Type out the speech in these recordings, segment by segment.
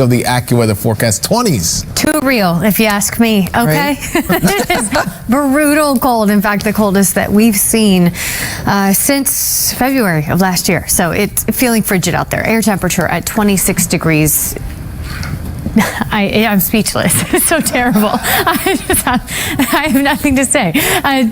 of the AccuWeather forecast, 20s. Too real, if you ask me, okay? Right? This is brutal cold. In fact, the coldest that we've seen since February of last year. So it's feeling frigid out there. Air temperature at 26 degrees. I'm speechless. It's so terrible. I have nothing to say.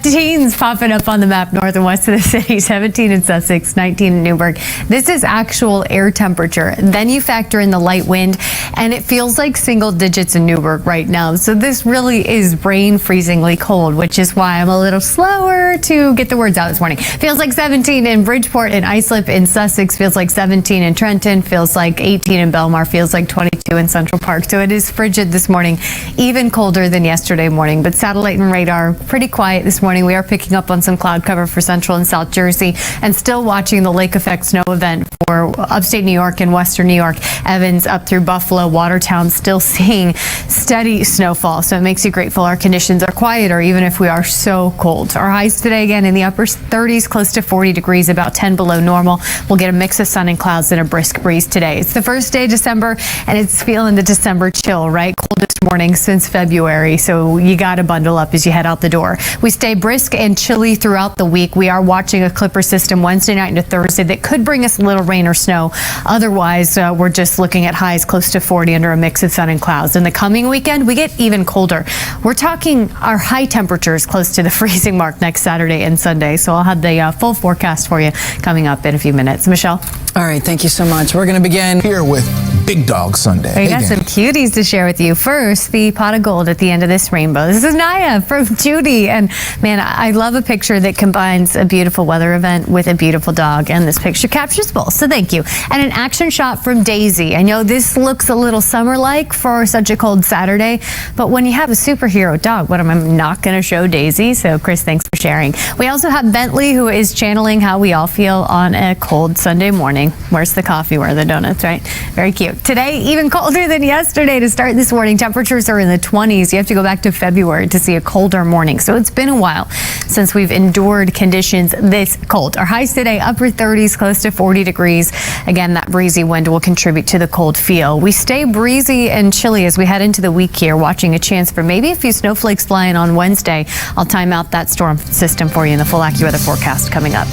Teens popping up on the map north and west of the city, 17 in Sussex, 19 in Newburgh. This is actual air temperature. Then you factor in the light wind, and it feels like single digits in Newburgh right now. So this really is brain-freezingly cold, which is why I'm a little slower to get the words out this morning. Feels like 17 in Bridgeport and Islip in Sussex. Feels like 17 in Trenton. Feels like 18 in Belmar. Feels like 22 in Central Park. So it is frigid this morning, even colder than yesterday morning. But satellite and radar pretty quiet this morning. We are picking up on some cloud cover for Central and South Jersey, and still watching the lake effect snow event for upstate New York and western New York. Evans up through Buffalo, Watertown, still seeing steady snowfall. So it makes you grateful our conditions are quieter, even if we are so cold. Our highs today again in the upper 30s, close to 40 degrees, about 10 below normal. We'll get a mix of sun and clouds and a brisk breeze today. It's the first day of December, and it's feeling the December chill, right? Coldest morning since February, so you got to bundle up as you head out the door. We stay brisk and chilly throughout the week. We are watching a clipper system Wednesday night into Thursday that could bring us a little rain or snow. Otherwise, we're just looking at highs close to 40 under a mix of sun and clouds. In the coming weekend, we get even colder. We're talking our high temperatures close to the freezing mark next Saturday and Sunday, so I'll have the full forecast for you coming up in a few minutes. Michelle? All right, thank you so much. We're going to begin Here with Big Dog Sunday. We got some cuties to share with you. First, the pot of gold at the end of this rainbow. This is Naya from Judy. And man, I love a picture that combines a beautiful weather event with a beautiful dog. And this picture captures both. So thank you. And an action shot from Daisy. I know this looks a little summer-like for such a cold Saturday, but when you have a superhero dog, what am I not going to show Daisy? So Chris, thanks for sharing. We also have Bentley, who is channeling how we all feel on a cold Sunday morning. Where's the coffee? Where are the donuts, right? Very cute. Today, even colder than yesterday to start this morning. Temperatures are in the 20s. You have to go back to February to see a colder morning. So it's been a while since we've endured conditions this cold. Our highs today, upper 30s, close to 40 degrees. Again, that breezy wind will contribute to the cold feel. We stay breezy and chilly as we head into the week here, watching a chance for maybe a few snowflakes flying on Wednesday. I'll time out that storm system for you in the full AccuWeather forecast coming up.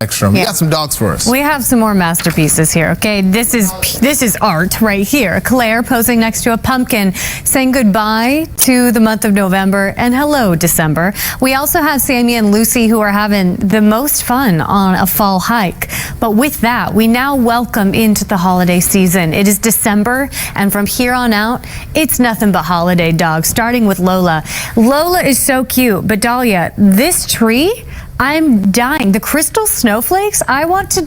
Beckstrom. You got some dogs for us. We have some more masterpieces here, okay? This is art right here. Claire posing next to a pumpkin, saying goodbye to the month of November and hello, December. We also have Sammy and Lucy, who are having the most fun on a fall hike. But with that, we now welcome into the holiday season. It is December, and from here on out, it's nothing but holiday dogs, starting with Lola. Lola is so cute, but Dahlia, this tree, I'm dying. The crystal snowflakes, I want to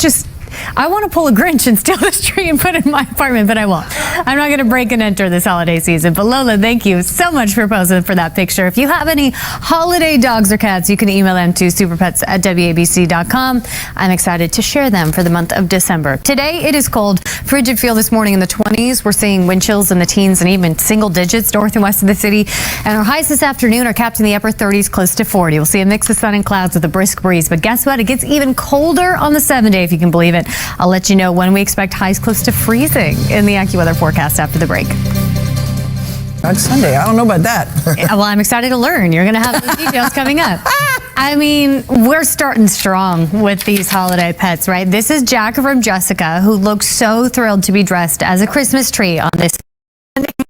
pull a Grinch and steal this tree and put it in my apartment, but I won't. I'm not going to break and enter this holiday season. But Lola, thank you so much for posing for that picture. If you have any holiday dogs or cats, you can email them to superpets@wabc.com. I'm excited to share them for the month of December. Today, it is cold. Frigid feel this morning in the 20s. We're seeing wind chills in the teens and even single digits north and west of the city. And our highs this afternoon are capped in the upper 30s, close to 40. We'll see a mix of sun and clouds with a brisk breeze. But guess what? It gets even colder on the 7-day, if you can believe it. I'll let you know when we expect highs close to freezing in the AccuWeather forecast after the break. Dog Sunday. I don't know about that. Well, I'm excited to learn. You're going to have those details coming up. I mean, we're starting strong with these holiday pets, right? This is Jack from Jessica, who looks so thrilled to be dressed as a Christmas tree on this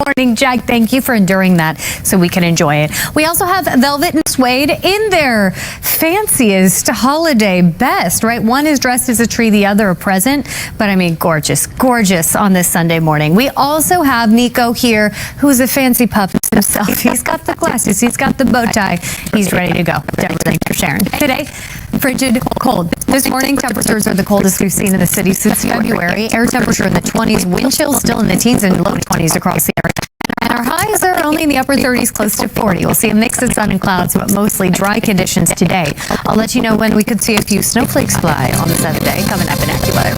morning. Jack, thank you for enduring that so we can enjoy it. We also have Velvet and Suede in their fanciest holiday best, right? One is dressed as a tree, the other a present, but I mean, gorgeous, gorgeous on this Sunday morning. We also have Nico here, who's a fancy pup himself. He's got the glasses, he's got the bow tie, he's ready to go. Thanks for sharing. Today, frigid cold. This morning, temperatures are the coldest we've seen in the city since February. Air temperature in the 20s, wind chills still in the teens and low 20s across the area. And our highs are only in the upper 30s, close to 40. We'll see a mix of sun and clouds, but mostly dry conditions today. I'll let you know when we could see a few snowflakes fly on the 7th day coming up in AccuWeather.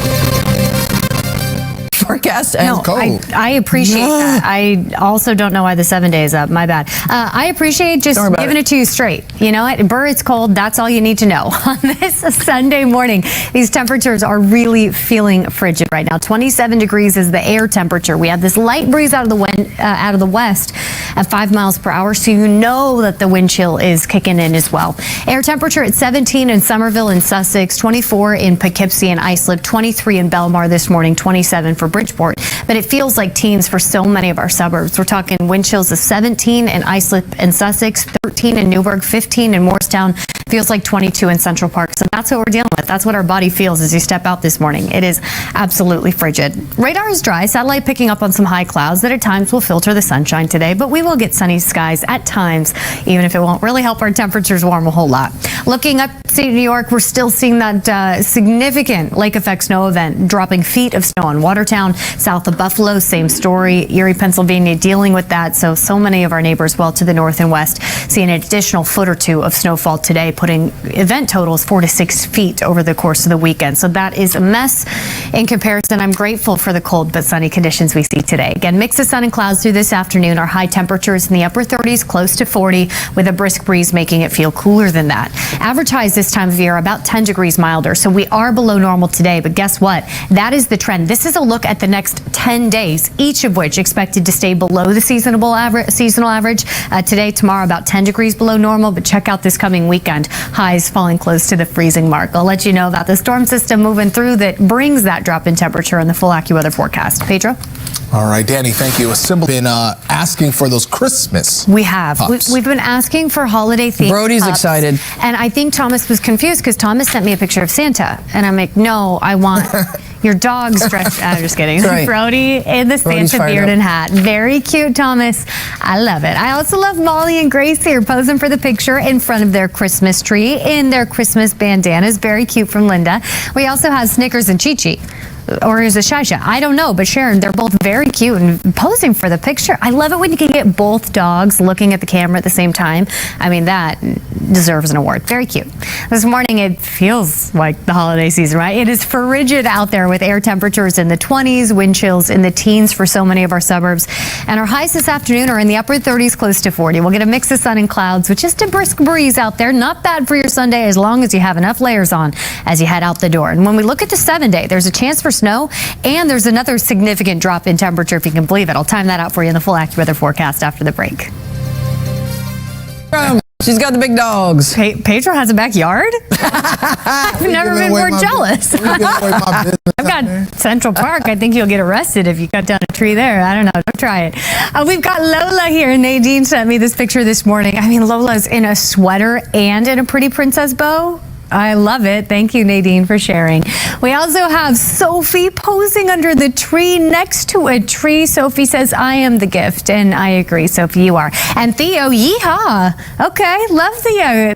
forecast. And No, cold. I appreciate that. I also don't know why the 7 days up. My bad. I appreciate just Don't worry about giving it to you straight. You know what? Burr, it's cold. That's all you need to know. On this Sunday morning, these temperatures are really feeling frigid right now. 27 degrees is the air temperature. We have this light breeze out of the west at 5 miles per hour, so you know that the wind chill is kicking in as well. Air temperature at 17 in Somerville and Sussex, 24 in Poughkeepsie and Islip, 23 in Belmar this morning, 27 for Bridgeport. But it feels like teens for so many of our suburbs. We're talking wind chills of 17 in Islip and Sussex, 13 in Newburgh, 15 in Morristown. Feels like 22 in Central Park. So that's what we're dealing with. That's what our body feels as you step out this morning. It is absolutely frigid. Radar is dry. Satellite picking up on some high clouds that at times will filter the sunshine today, but we will get sunny skies at times, even if it won't really help our temperatures warm a whole lot. Looking up upstate New York, we're still seeing that significant lake effect snow event, dropping feet of snow in Watertown, south of Buffalo, same story. Erie, Pennsylvania, dealing with that. So many of our neighbors well to the north and west seeing an additional foot or two of snowfall today, putting event totals 4 to 6 feet over the course of the weekend. So that is a mess in comparison. I'm grateful for the cold but sunny conditions we see today. Again, mix of sun and clouds through this afternoon. Our high temperatures in the upper 30s, close to 40, with a brisk breeze making it feel cooler than that. Average highs this time of year about 10 degrees milder. So we are below normal today, but guess what? That is the trend. This is a look at the next 10 days, each of which expected to stay below the seasonal average. Today, tomorrow, about 10 degrees below normal, but check out this coming weekend. Highs falling close to the freezing mark. I'll let you know about the storm system moving through that brings that drop in temperature in the full AccuWeather forecast. Pedro? All right, Dani, thank you. We've been asking for those Christmas. We have. pups. We've been asking for holiday themed Brody's pups. excited. And I think Thomas was confused because Thomas sent me a picture of Santa. And I'm like, no, I want your dog's dressed. I'm just kidding. Right. Brody in the Brody's Santa fired beard up. and hat. Very cute, Thomas. I love it. I also love Molly and Grace here posing for the picture in front of their Christmas tree in their Christmas bandanas. Very cute from Linda. We also have Snickers and Chi-Chi. Or is it Shasha? I don't know, but Sharon, they're both very cute and posing for the picture. I love it when you can get both dogs looking at the camera at the same time. I mean, that deserves an award. Very cute. This morning, it feels like the holiday season, right? It is frigid out there with air temperatures in the 20s, wind chills in the teens for so many of our suburbs. And our highs this afternoon are in the upper 30s, close to 40. We'll get a mix of sun and clouds with just a brisk breeze out there. Not bad for your Sunday as long as you have enough layers on as you head out the door. And when we look at the 7-day, there's a chance for snow, and there's another significant drop in temperature, if you can believe it. I'll time that out for you in the full AccuWeather forecast after the break. She's got the big dogs. Pedro has a backyard? I've never been more jealous. I've got Central Park. I think you'll get arrested if you cut down a tree there. I don't know. Don't try it. We've got Lola here. Nadine sent me this picture this morning. I mean, Lola's in a sweater and in a pretty princess bow. I love it. Thank you, Nadine, for sharing. We also have Sophie posing under the tree next to a tree. Sophie says, I am the gift. And I agree, Sophie, you are. And Theo, yeehaw. Okay, love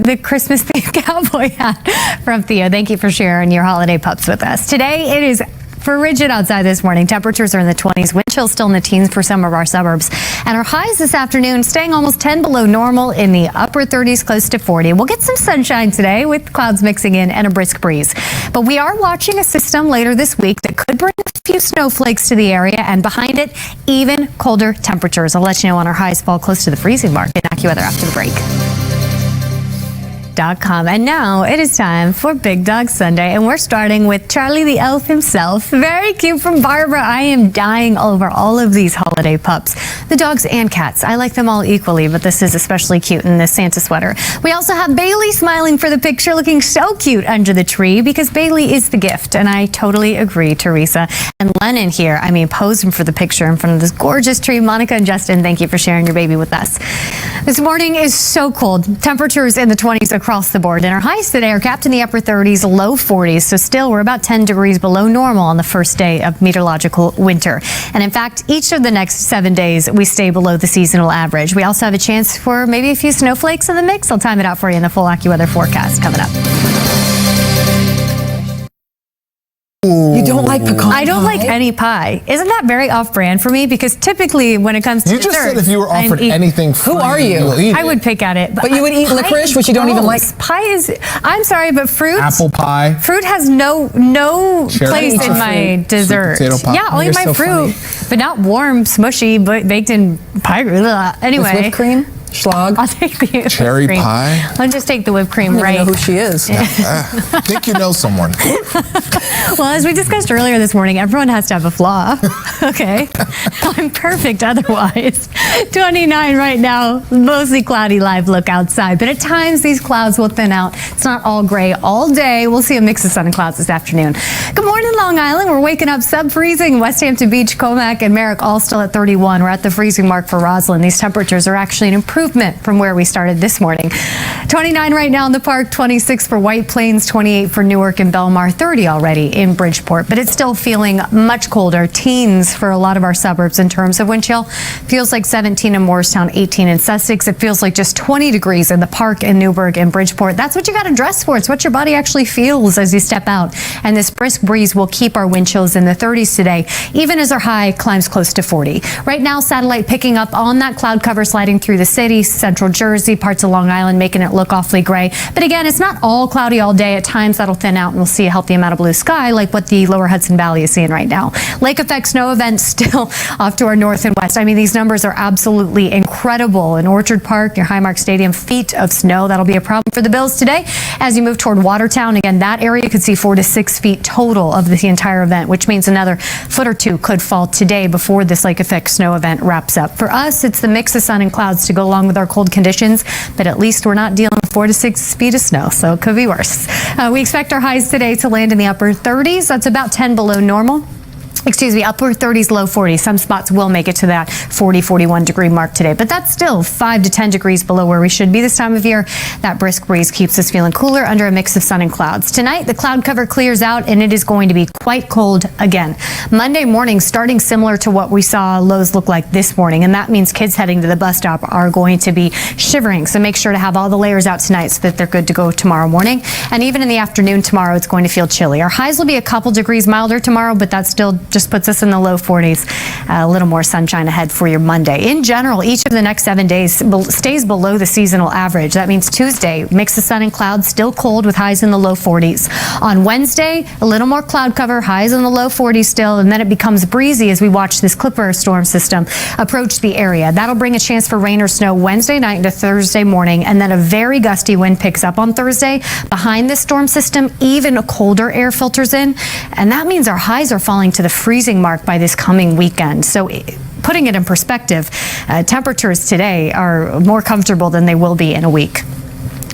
the Christmas themed cowboy hat from Theo. Thank you for sharing your holiday pups with us. Today, it is frigid outside this morning. Temperatures are in the 20s. Wind chill still in the teens for some of our suburbs. And our highs this afternoon staying almost 10 below normal in the upper 30s, close to 40. We'll get some sunshine today with clouds mixing in and a brisk breeze. But we are watching a system later this week that could bring a few snowflakes to the area, and behind it, even colder temperatures. I'll let you know when our highs fall close to the freezing mark in AccuWeather after the break. And now it is time for Big Dog Sunday, and we're starting with Charlie the Elf himself. Very cute from Barbara. I am dying over all of these holiday pups, the dogs and cats. I like them all equally, but this is especially cute in this Santa sweater. We also have Bailey smiling for the picture, looking so cute under the tree because Bailey is the gift, and I totally agree, Teresa. And Lennon here, I mean, posing for the picture in front of this gorgeous tree. Monica and Justin, thank you for sharing your baby with us. This morning is so cold. Temperatures in the 20s across the board, and our highs today are capped in the upper 30s, low 40s. So still, we're about 10 degrees below normal on the first day of meteorological winter. And in fact, each of the next 7 days, we stay below the seasonal average. We also have a chance for maybe a few snowflakes in the mix. I'll time it out for you in the full AccuWeather forecast coming up. You don't like pecan I don't like any pie. Isn't that very off-brand for me? Because typically when it comes to You just said if you were offered anything free, Who are you? will eat I it. would pick at it. But you would eat pie licorice, is which you don't even like? gross. Pie is, I'm sorry, but fruit. Apple pie. Fruit has no Cherry place pie. in my dessert. Sweet potato pie. Yeah, I'll You're eat my so fruit, but not warm, smushy, but baked in pie. Ugh. With Anyway, whipped cream? Schlag? I'll take the Cherry whipped cream. pie? I'll just take the whipped cream, I don't right? even know who she is. I think you know someone. Well, as we discussed earlier this morning, everyone has to have a flaw. Okay. I'm perfect otherwise. 29 right now, mostly cloudy live look outside, but at times these clouds will thin out. It's not all gray all day. We'll see a mix of sun and clouds this afternoon. Good morning, Long Island. We're waking up sub-freezing. West Hampton Beach, Comac, and Merrick all still at 31. We're at the freezing mark for Roslyn. These temperatures are actually an improvement from where we started this morning. 29 right now in the park, 26 for White Plains, 28 for Newark and Belmar, 30 already in Bridgeport, but it's still feeling much colder. Teens for a lot of our suburbs in terms of wind chill. Feels like 17 in Morristown, 18 in Sussex. It feels like just 20 degrees in the park in Newburgh and Bridgeport. That's what you got to dress for. It's what your body actually feels as you step out. And this brisk breeze will keep our wind chills in the 30s today, even as our high climbs close to 40. Right now, satellite picking up on that cloud cover sliding through the city, central Jersey, parts of Long Island, making it look awfully gray. But again, it's not all cloudy all day. At times that'll thin out and we'll see a healthy amount of blue sky like what the lower Hudson Valley is seeing right now. Lake effect snow events still off to our north and west. I mean, these numbers are absolutely incredible. In Orchard Park, near Highmark Stadium, feet of snow. That'll be a problem for the Bills today. As you move toward Watertown, again, that area could see 4 to 6 feet total of the entire event, which means another foot or two could fall today before this lake effect snow event wraps up. For us, it's the mix of sun and clouds to go along with our cold conditions, but at least we're not dealing with 4 to 6 feet of snow, so it could be worse. We expect our highs today to land in the upper 30s. That's about 10 below normal. Excuse me, upper 30s, low 40s. Some spots will make it to that 40, 41 degree mark today, but that's still 5 to 10 degrees below where we should be this time of year. That brisk breeze keeps us feeling cooler under a mix of sun and clouds. Tonight, the cloud cover clears out and it is going to be quite cold again. Monday morning, starting similar to what we saw lows look like this morning, and that means kids heading to the bus stop are going to be shivering. So make sure to have all the layers out tonight so that they're good to go tomorrow morning. And even in the afternoon tomorrow, it's going to feel chilly. Our highs will be a couple degrees milder tomorrow, but that still just puts us in the low 40s. A little more sunshine ahead for your Monday. In general, each of the next 7 days stays below the seasonal average. That means Tuesday, mix of sun and clouds, still cold with highs in the low 40s. On Wednesday, a little more cloud cover, highs in the low 40s still, and then it becomes breezy as we watch this Clipper storm system approach the area. That'll bring a chance for rain or snow Wednesday night into Thursday morning, and then a very gusty wind picks up on Thursday. Behind this storm system, even a colder air filters in, and that means our highs are falling to the freezing mark by this coming weekend. So putting it in perspective, temperatures today are more comfortable than they will be in a week.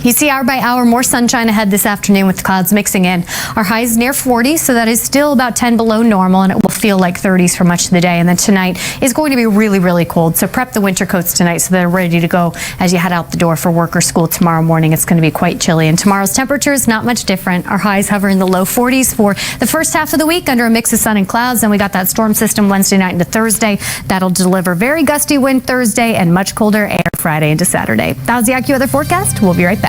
You see hour by hour more sunshine ahead this afternoon with clouds mixing in. Our highs near 40, so that is still about 10 below normal, and it will feel like 30s for much of the day. And then tonight is going to be really, really cold. So prep the winter coats tonight so they're ready to go as you head out the door for work or school tomorrow morning. It's going to be quite chilly. And tomorrow's temperature is not much different. Our highs hover in the low 40s for the first half of the week under a mix of sun and clouds. And we got that storm system Wednesday night into Thursday. That'll deliver very gusty wind Thursday and much colder air Friday into Saturday. That was the AccuWeather forecast. We'll be right back.